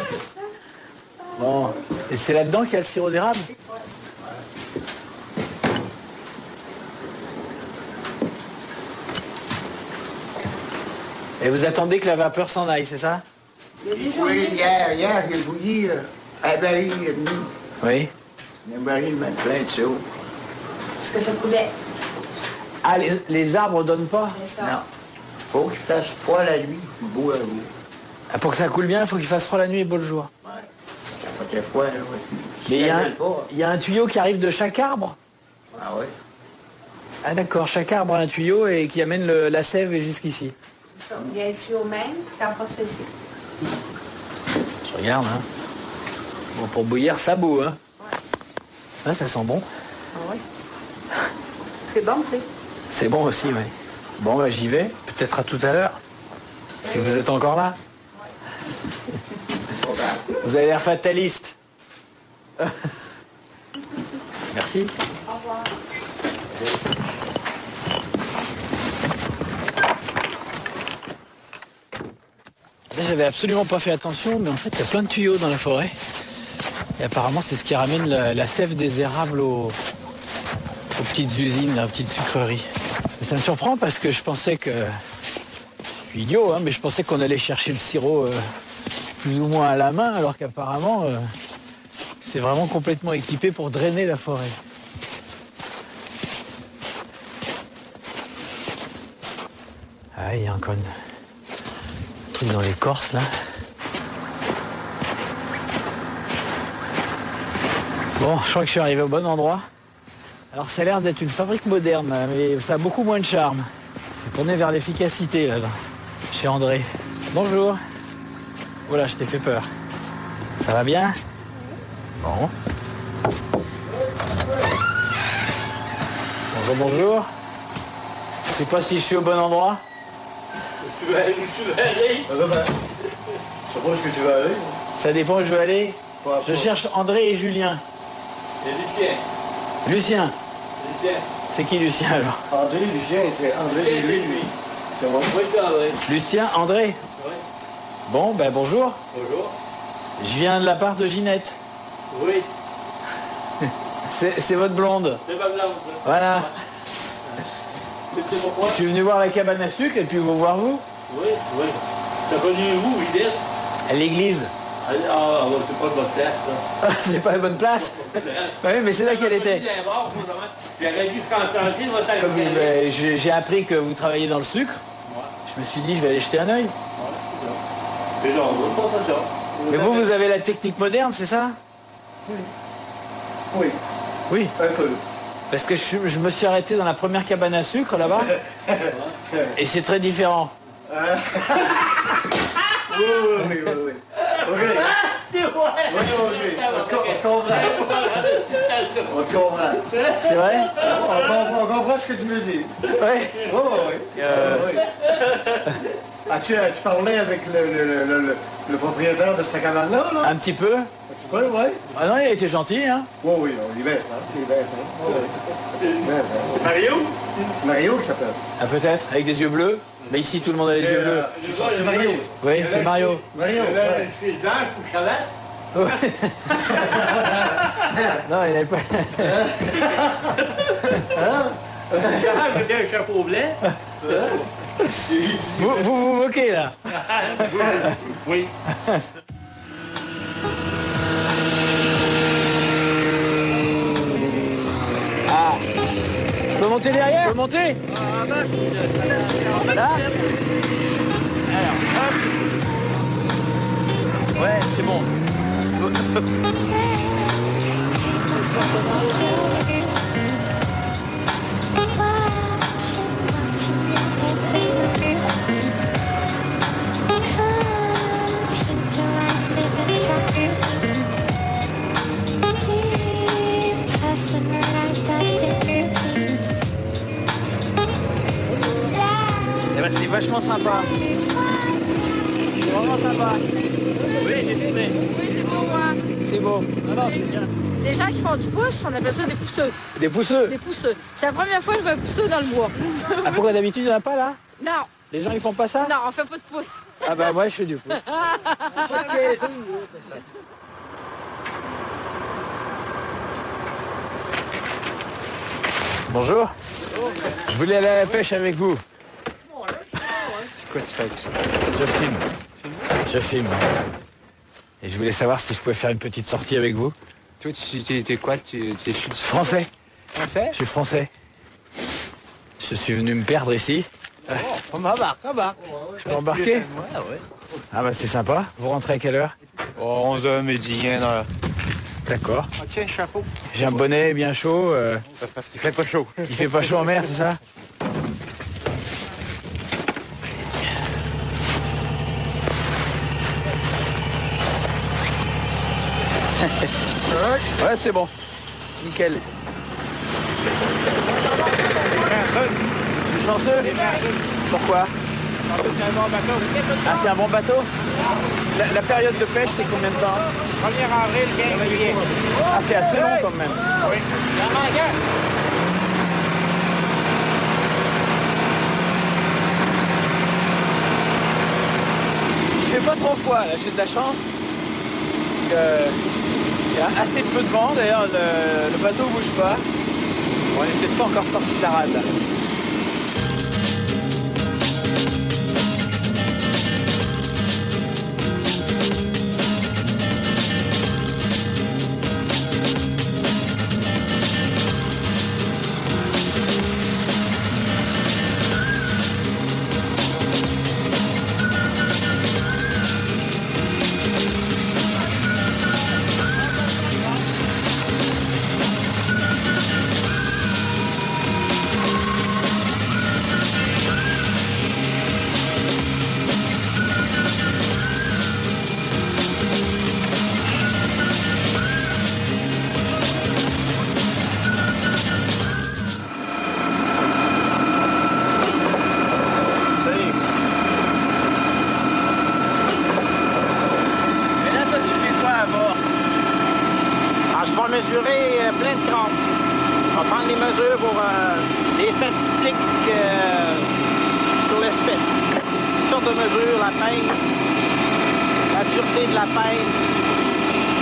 S1: Bon. Et c'est là-dedans qu'il y a le sirop d'érable? Et vous attendez que la vapeur s'en aille, c'est ça?
S12: Oui, hier, j'ai bouilli un baril et demi.
S1: Oui.
S12: Un baril met plein de seau.
S5: Parce que ça coulait.
S1: Ah, les arbres donnent pas?
S5: C'est ça.
S12: Non. Faut qu'il fasse froid la nuit, beau à vous.
S1: Ah, pour que ça coule bien, il faut qu'il fasse froid la nuit et beau le jour.
S12: Ouais. Ça fait froid, là, ouais.
S1: Mais
S12: Ça
S1: il y a un tuyau qui arrive de chaque arbre?
S12: Ah ouais?
S1: Ah d'accord, chaque arbre a un tuyau et qui amène la sève jusqu'ici.
S5: Il y a un tuyau même, t'en pas de ici.
S1: Je regarde, hein. Bon, pour bouillir, ça bout, hein.
S5: Ouais.
S1: Ah, ça sent bon.
S5: Ah oui. C'est bon, c'est.
S1: C'est bon aussi, oui. Bon, bah, j'y vais. Peut-être à tout à l'heure. Si vous êtes encore là. Vous avez l'air fataliste. Merci.
S5: Au revoir.
S1: J'avais absolument pas fait attention, mais en fait, il y a plein de tuyaux dans la forêt. Et apparemment, c'est ce qui ramène la sève des érables aux petites usines, aux petites sucreries. Mais ça me surprend parce que je pensais que... Je suis idiot, hein, mais je pensais qu'on allait chercher le sirop plus ou moins à la main, alors qu'apparemment, c'est vraiment complètement équipé pour drainer la forêt. Ah, il y a encore un truc dans l'écorce, là. Bon, je crois que je suis arrivé au bon endroit. Alors, ça a l'air d'être une fabrique moderne, mais ça a beaucoup moins de charme. C'est tourné vers l'efficacité, là, chez André. Bonjour. Voilà, je t'ai fait peur. Ça va bien? Bon. Bonjour, bonjour. Je sais pas si je suis au bon endroit.
S15: Tu vas aller où tu vas aller?
S12: Je sais pas où est-ce que tu vas aller.
S1: Ça dépend où je veux aller. Je cherche André et Julien.
S15: Et Lucien.
S1: Lucien.
S15: Lucien.
S1: C'est qui Lucien alors?
S12: André, Lucien, c'est André et lui. C'est moi.
S15: Oui, c'est André.
S1: Lucien, André?
S15: Oui.
S1: Bon, ben bonjour.
S15: Bonjour.
S1: Je viens de la part de Ginette.
S15: Oui.
S1: C'est votre blonde.
S15: C'est ma blonde.
S1: Voilà.
S15: C'est pourquoi?
S1: Je suis venu voir la cabane à sucre et puis vous voir vous.
S15: Oui, oui. T'as connu où, Idès?
S1: À l'église.
S15: Ah, c'est pas de bonne place, ça.
S1: C'est pas la bonne place? Oui, mais c'est là qu'elle était.
S15: J'aurais dû Constantine, moi, ça
S1: Comme j'ai appris que vous travaillez dans le sucre, je me suis dit je vais aller jeter un œil.
S15: Mais non, on va pas faire ça.
S1: Mais vous avez la technique moderne, c'est ça?
S12: Oui.
S1: Oui.
S12: Un peu.
S1: Parce que je me suis arrêté dans la première cabane à sucre là-bas. Et c'est très différent.
S12: Oui. Ok.
S15: C'est vrai.
S12: On comprend.
S1: C'est vrai?
S12: On comprend ce que tu veux dire.
S1: Oui.
S12: Oui. Tu parlais avec le propriétaire de cette cabane-là, là?
S1: Un petit peu.
S12: Oui.
S1: Ah non, il a été gentil, hein?
S12: Oui, il est bête, hein?
S15: C'est Mario?
S12: Mario qui s'appelle.
S1: Ah peut-être, avec des yeux bleus. Mais ici tout le monde a les yeux bleus.
S12: C'est Mario.
S1: Oui, c'est Mario.
S12: Mario.
S15: Je suis dedans, je cravate.
S1: Non, il n'avait pas...
S15: C'était un chapeau blanc.
S1: Vous vous moquez, là.
S15: Oui.
S1: Ah. Je peux monter derrière? Je peux monter? Là? Alors, hop. Ouais, c'est bon. Eh ben, c'est vachement sympa. C'est vraiment sympa. Oui, j'ai filmé.
S7: Oui, c'est beau, hein?
S1: C'est beau. Non, non, c'est bien.
S7: Les gens qui font du pouce, on appelle ça des pousseux.
S1: Des pousseux?
S7: Des pousseux. C'est la première fois que je vois un pousseux dans le bois.
S1: Ah, pourquoi d'habitude, il n'y en a pas, là?
S7: Non.
S1: Les gens, ils font pas ça?
S7: Non, on fait pas de pouce.
S1: Ah bah, moi, je fais du pouce. Bonjour. Je voulais aller à la pêche avec vous.
S14: C'est quoi ce fait?
S1: Je filme. Je filme. Et je voulais savoir si je pouvais faire une petite sortie avec vous.
S14: Toi, t'es quoi? Tu es
S1: Français.
S14: Français?
S1: Je suis français. Je suis venu me perdre ici.
S14: On m'embarque.
S1: Je peux embarquer?
S14: Ouais.
S1: Ah bah c'est sympa. Vous rentrez à quelle heure?
S14: 11h, midi, 1h.
S1: D'accord.
S14: Ah, tiens, chapeau.
S1: J'ai un bonnet bien chaud.
S14: Parce qu'il fait pas chaud.
S1: Il fait pas chaud en mer, c'est ça?
S14: Ouais, c'est bon. Nickel.
S1: Je suis chanceux? Pourquoi?
S15: C'est un bon bateau.
S1: Ah, c'est un bon bateau? La période de pêche, c'est combien de temps?
S15: 1er avril, 15 juillet.
S1: Ah, c'est assez long quand même.
S15: Oui. La mangueur.
S1: Il fait pas trop froid, là, j'ai de la chance. Il y a assez peu de vent, d'ailleurs, le bateau bouge pas. On est peut-être pas encore sorti de la rade, là.
S16: Mesurer plein de crampes. On va prendre les mesures pour les statistiques sur l'espèce. Toutes sortes de mesures, la pince, la dureté de la pince.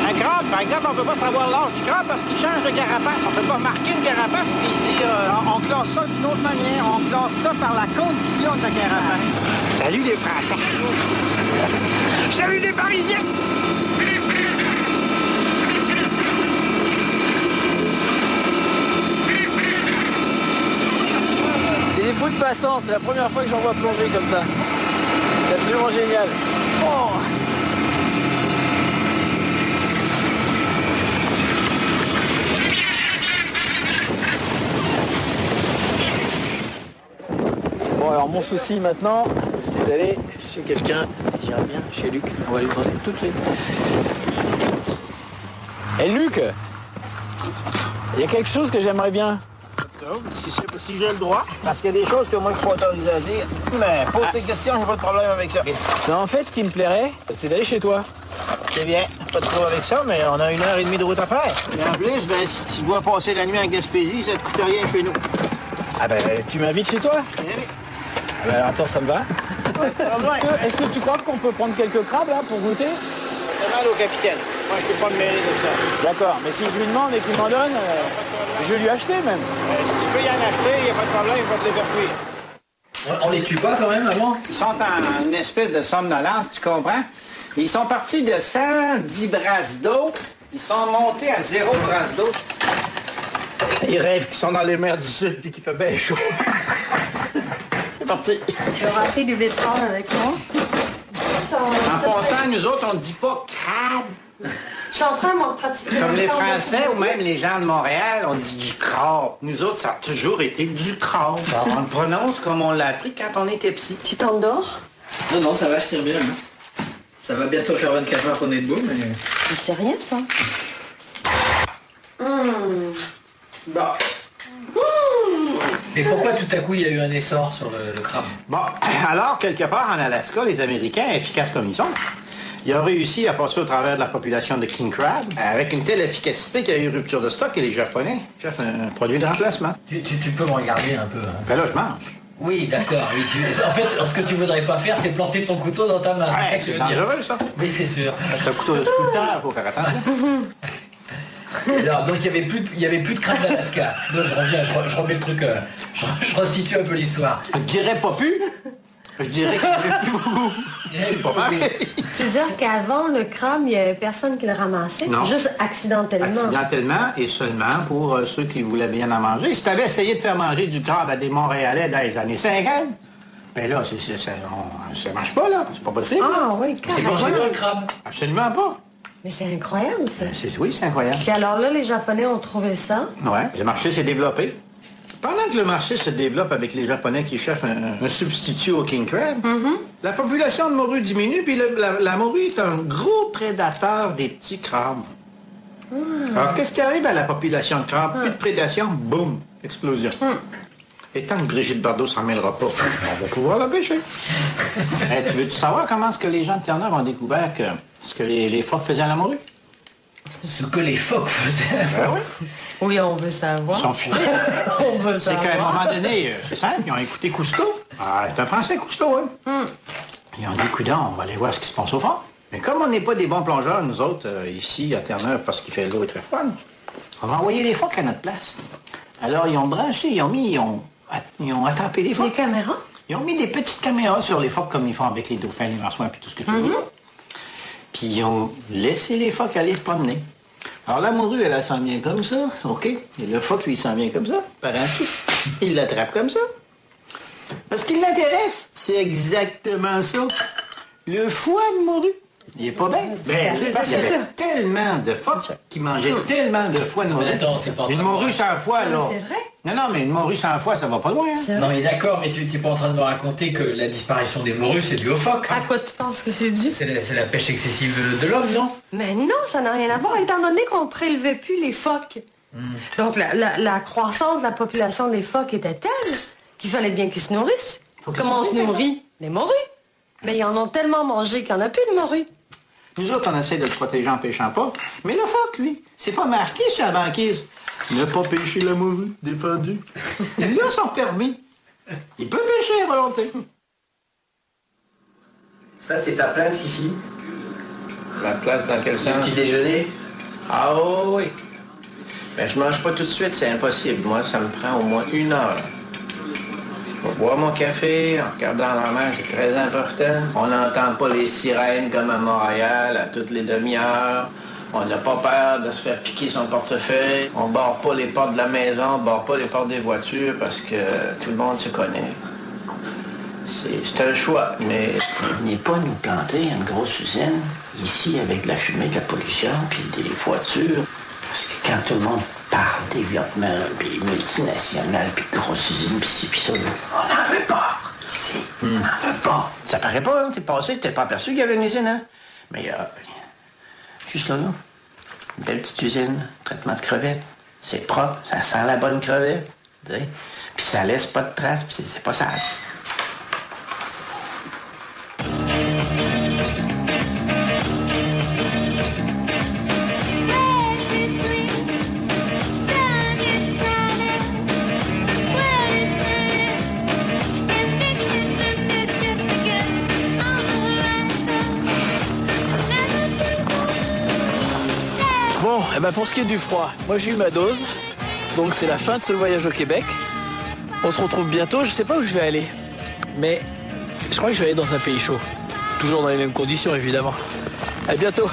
S16: Un crabe, par exemple, on ne peut pas savoir l'âge du crabe parce qu'il change de carapace. On ne peut pas marquer une carapace et dire on classe ça d'une autre manière. On classe ça par la condition de la carapace. Salut les Français! Salut les Parisiens!
S1: C'est des fous de passants, c'est la première fois que j'en vois plonger comme ça. C'est absolument génial. Oh. Bon, alors mon souci maintenant, c'est d'aller chez quelqu'un, j'irai bien, chez Luc. On va lui demander tout de suite. Hé Luc, il y a quelque chose que j'aimerais bien.
S16: Si j'ai le droit, parce qu'il y a des choses que moi je suis pas autorisé à dire. Mais pose tes questions, j'ai pas de problème avec ça.
S1: Non, en fait, ce qui me plairait, c'est d'aller chez toi.
S16: C'est bien, pas de problème avec ça, mais on a 1h30 de route à faire. Et en plus, ben, si tu dois passer la nuit en Gaspésie, ça te coûte rien chez nous.
S1: Ah ben, tu m'invites chez toi?
S16: Oui.
S1: Ah ben, alors, attends, ça me va. Est-ce que tu crois qu'on peut prendre quelques crabes, là, pour goûter?
S16: Je demande au capitaine.
S15: Moi, je peux pas me mêler de ça.
S1: D'accord, mais si je lui demande et qu'il m'en donne, je vais lui acheter même.
S15: Si tu peux y en acheter, il n'y a pas de problème, il va te les faire cuire.
S1: On les tue pas quand même avant?
S16: Ils sont en une espèce de somnolence, tu comprends? Ils sont partis de 110 brasses d'eau. Ils sont montés à 0 brasse d'eau. Ils rêvent qu'ils sont dans les mers du Sud puis qu'il fait bien chaud. C'est parti.
S11: Tu vas rentrer des betteraves avec moi?
S16: En passant, nous autres, on ne dit pas crabe.
S11: Je suis en train de m'en pratiquer.
S16: Comme les Français ou même les gens de Montréal, on dit du crabe. Nous autres, ça a toujours été du crabe. On le prononce comme on l'a appris quand on était petit.
S11: Tu t'endors?
S1: Non, ça va se tenir bien. Ça va bientôt faire 24 heures qu'on est debout, mais...
S11: C'est rien, ça.
S16: Bon.
S1: Et pourquoi tout à coup il y a eu un essor sur le crabe?
S16: Bon, alors, quelque part en Alaska, les Américains, efficaces comme ils sont, ils ont réussi à passer au travers de la population de king crab avec une telle efficacité qu'il y a eu rupture de stock et les Japonais cherchent un produit de remplacement.
S1: Tu peux me regarder un peu. Hein.
S16: Ben là, je mange.
S1: Oui, d'accord. Oui, en fait, ce que tu voudrais pas faire, c'est planter ton couteau dans ta main.
S16: Ouais, c'est dangereux, ça.
S1: Oui, c'est sûr.
S16: C'est un couteau de scooter, faut faire attention.
S1: Alors, donc il y avait plus de crabe d'Alaska. Non, je reviens, je remets le truc, je restitue un peu l'histoire.
S16: Je dirais pas plus. Je dirais qu'il n'y avait plus beaucoup. C'est pas mal.
S11: Tu veux dire qu'avant, le crabe, il n'y avait personne qui le ramassait?
S16: Non.
S11: Juste accidentellement.
S16: Accidentellement et seulement pour ceux qui voulaient bien en manger. Si tu avais essayé de faire manger du crabe à des Montréalais dans les années 50, ben là, ça marche pas, là. C'est pas possible.
S11: Ah oui,
S1: C'est
S11: carrément.
S1: dangereux le crabe.
S16: Absolument pas.
S11: Mais c'est incroyable, ça.
S16: Oui, c'est incroyable.
S11: Puis alors là, les Japonais ont trouvé ça.
S16: Ouais, le marché s'est développé. Pendant que le marché se développe avec les Japonais qui cherchent un substitut au king crab, la population de morue diminue, puis la morue est un gros prédateur des petits crabes. Alors, qu'est-ce qui arrive à la population de crabes? Plus de prédation, boum, explosion. Et tant que Brigitte Bardot s'en mêlera pas, on va pouvoir la pêcher. Tu veux-tu savoir comment est-ce que les gens de Terre-Neuve ont découvert ce que les phoques faisaient à la morue?
S1: Ce que les phoques faisaient.
S16: Ben oui.
S11: Oui, on veut savoir.
S16: Ils sont fidèles.
S11: On veut
S16: C'est
S11: savoir.
S16: qu'à un moment donné, c'est simple, ils ont écouté Cousteau. Ah, c'est un Français, Cousteau, hein? Ils ont dit, coudonc, on va aller voir ce qui se passe au fond. Mais comme on n'est pas des bons plongeurs, nous autres, ici, à Terre-Neuve, parce qu'il fait l'eau est très froide, on va envoyer des phoques à notre place. Alors, ils ont branché, ils ont attrapé des phoques.
S11: Les caméras?
S16: Ils ont mis des petites caméras sur les phoques, comme ils font avec les dauphins, les marsouins, puis tout ce que tu veux. Puis ils ont laissé les phoques aller se promener. Alors la morue, elle s'en vient comme ça, OK? Et le phoque, lui, il s'en vient comme ça, par un pied. Il l'attrape comme ça. Parce qu'il l'intéresse, c'est exactement ça. Le foie de morue. Il est pas bête. Mais il y avait tellement de phoques qui mangeaient tellement de foie de morue.
S1: Attends, c'est pas
S16: Une morue sans foie, là.
S11: C'est vrai?
S16: Non, mais une morue sans foie, ça va pas loin. Hein?
S1: Non mais d'accord, mais tu n'es pas en train de me raconter que la disparition des morues, c'est dû aux phoques.
S11: À quoi tu penses que c'est dû?
S1: C'est la pêche excessive de l'homme, non?
S11: Mais non, ça n'a rien à voir, étant donné qu'on ne prélevait plus les phoques. Donc la croissance de la population des phoques était telle qu'il fallait bien qu'ils se nourrissent. Comment on se nourrit? Les morues. Mais ils en ont tellement mangé qu'il n'y en a plus de morues.
S16: Nous autres, on essaie de le protéger en pêchant pas. Mais le phoque, lui, c'est pas marqué sur la banquise. Ne pas pêcher la morue, défendu. Il a son permis. Il peut pêcher à volonté.
S1: Ça, c'est ta place ici.
S16: La place dans quel sens?
S1: Petit déjeuner.
S16: Ah oui. Mais je mange pas tout de suite, c'est impossible. Moi, ça me prend au moins 1 heure. Je vais boire mon café en regardant la mer, c'est très important. On n'entend pas les sirènes comme à Montréal à toutes les demi-heures. On n'a pas peur de se faire piquer son portefeuille. On ne barre pas les portes de la maison, on ne barre pas les portes des voitures parce que tout le monde se connaît. C'est un choix, mais...
S14: On n'est pas nous planter une grosse usine, ici, avec de la fumée, de la pollution, puis des voitures. Parce que quand tout le monde parle des développement, puis multinationales, puis grosses usines, puis ci, puis ça, on n'en veut pas. On n'en veut pas.
S16: Ça paraît pas, hein? T'es passé, t'es pas aperçu qu'il y avait une usine, hein? Mais juste là, une belle petite usine, traitement de crevettes. C'est propre, ça sent la bonne crevette. Tu sais? Puis ça laisse pas de traces, puis c'est pas sale.
S1: Bon, et ben pour ce qui est du froid, moi j'ai eu ma dose. Donc c'est la fin de ce voyage au Québec. On se retrouve bientôt, je sais pas où je vais aller. Mais je crois que je vais aller dans un pays chaud. Toujours dans les mêmes conditions évidemment. À bientôt.